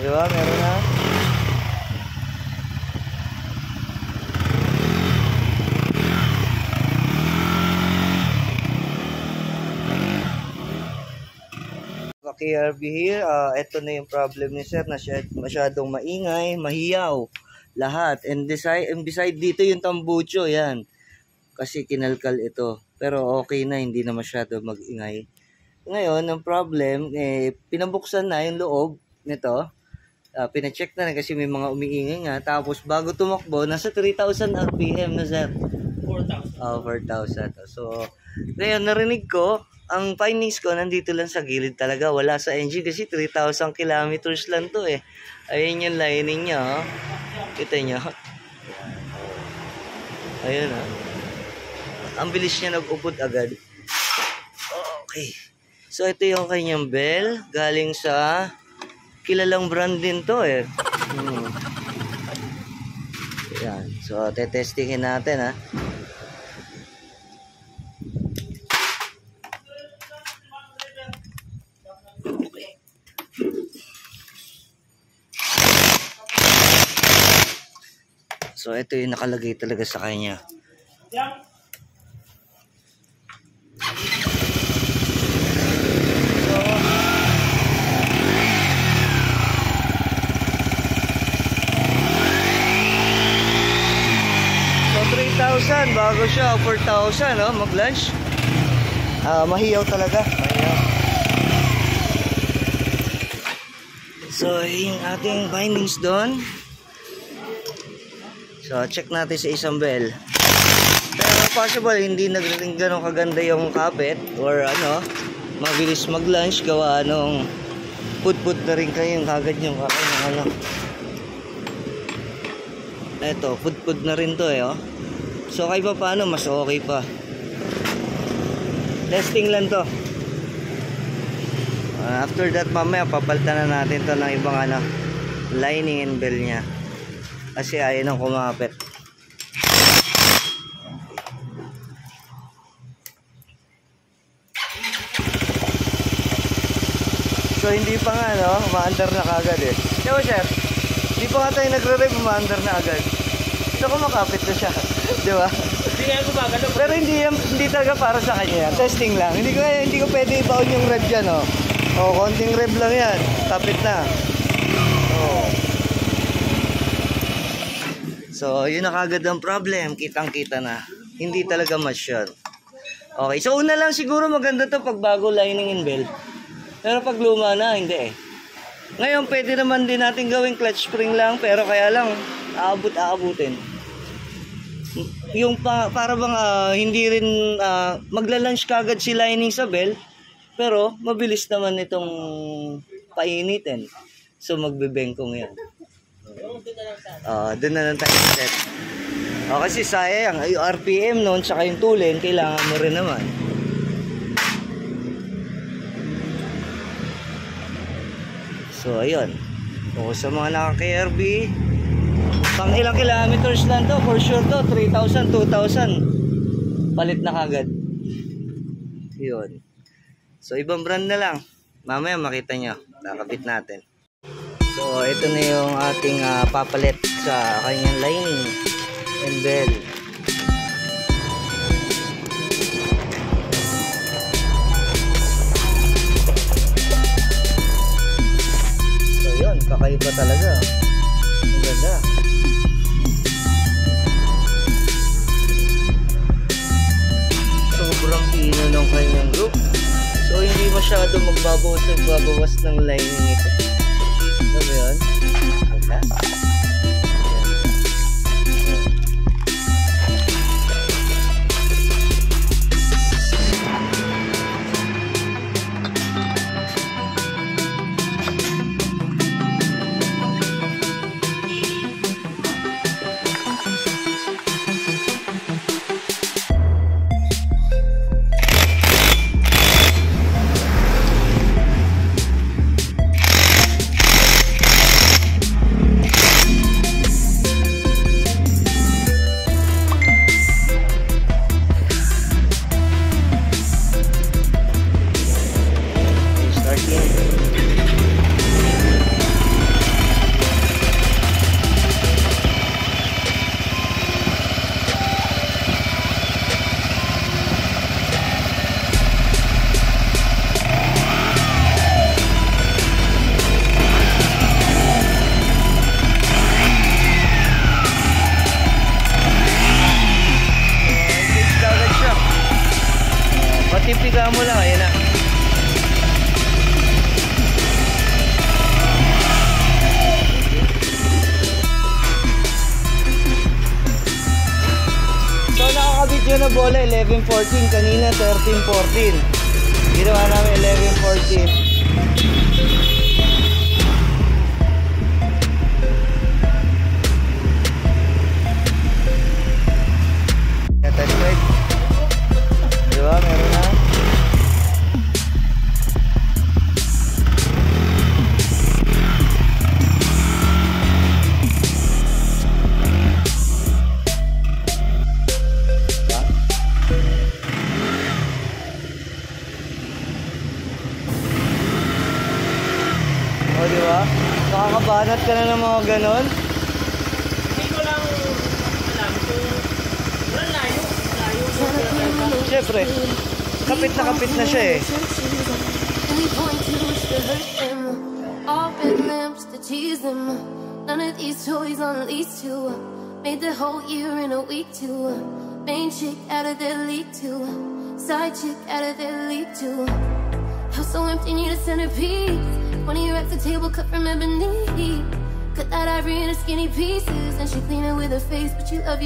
Di ba? Meron na. KRB here, ito na yung problem ni sir na masyadong maingay, mahiyaw lahat, and beside dito yung tambucho, yan kasi kinalkal ito, pero okay na, hindi na masyado mag-ingay. Ngayon ang problem, pinabuksan na yung loob nito, pinacheck na kasi may mga umiingay nga, tapos bago tumakbo nasa 3,000 RPM na sir. 4,000. 4,000. So ngayon narinig ko, ang findings ko nandito lang sa gilid talaga, wala sa engine kasi 3,000 kilometers lang to eh. Ayun yung lining niya, oh. Kita nyo? Ayun, oh. Ang bilis niya nag-upod agad. Okay. So ito yung kanyang bell, galing sa kilalang brand din to eh. Yan. So tetestingin natin ha. So ito yung nakalagay talaga sa kanya. So 3,000 bago siya, 4,000 no, mag-lunch. Mahiyaw talaga. Mahiyaw. So yung ating findings doon. So, check natin sa isang bell. Pero possible, hindi naging ganun kaganda yung kapit or ano, mabilis mag-lunch, gawa anong put-put na rin kayo yung kagad yung ano. Eto, put-put na rin to eh, oh. So, kahit pa paano, mas okay pa. Testing lang to. After that, mamaya, papalitan na natin to ng ibang ano, lining and bell niya. Kasi ayaw nang kumapit. So hindi pa nga no, umaandar na kagad eh. Diba sir? Hindi pa nga tayo nagre-rev, umaandar na agad. So kumakapit na siya. Diba? Hindi nga gumagano. Pero hindi talaga para sa kanya. Testing lang. Hindi ko pwede ibaon yung rev dyan oh. Oh, konting rev lang yan. Kapit na. Oh. So, yun na kagad ang problem. Kitang-kita na. Hindi talaga match yun. Okay. So, una lang siguro maganda to pag bago lining and bell. Pero pag luma na, hindi eh. Ngayon, pwede naman din natin gawing clutch spring lang. Pero kaya lang, aabutin. Yung para bang hindi rin magla-launch kagad si lining sa bell. Pero, mabilis naman itong painitin. So, magbebengkong yan. Doon na lang tayo set. Kasi sayang yung RPM noon tsaka yung tulin kailangan mo rin naman. So ayun, sa mga naka-KRB, pang ilang kilometers lang to, for sure to 3,000, 2,000 palit na kagad. Yun. So ibang brand na lang, mamaya makita nyo, nakabit natin. So, ito na yung ating papalit sa kanyang lining and bell. So, yun. Kakaiba talaga. Ang ganda. Sobrang pino ng kanyang group. So, hindi masyado magbabawas ng lining ito. Ano ba yun? Wala. Tipika mo lang, ayan na. So nakakabit yun na bola 11-14, kanina 13-14. Ginawa namin 11-14. Diba? Meron na. O, diba? Nakakabanat ka na ng mga ganon. Hindi ko lang alam kung wala layo. Siyempre, kapit na siya eh. All red lamps to tease them. None of these toys on lease to. Made the whole year in a week to. Main chick out of their league to. Side chick out of their league to. House so empty, need a centerpiece. 20 racks a table cut from ebony. Cut that ivory into skinny pieces. And she clean it with her face, but you love you.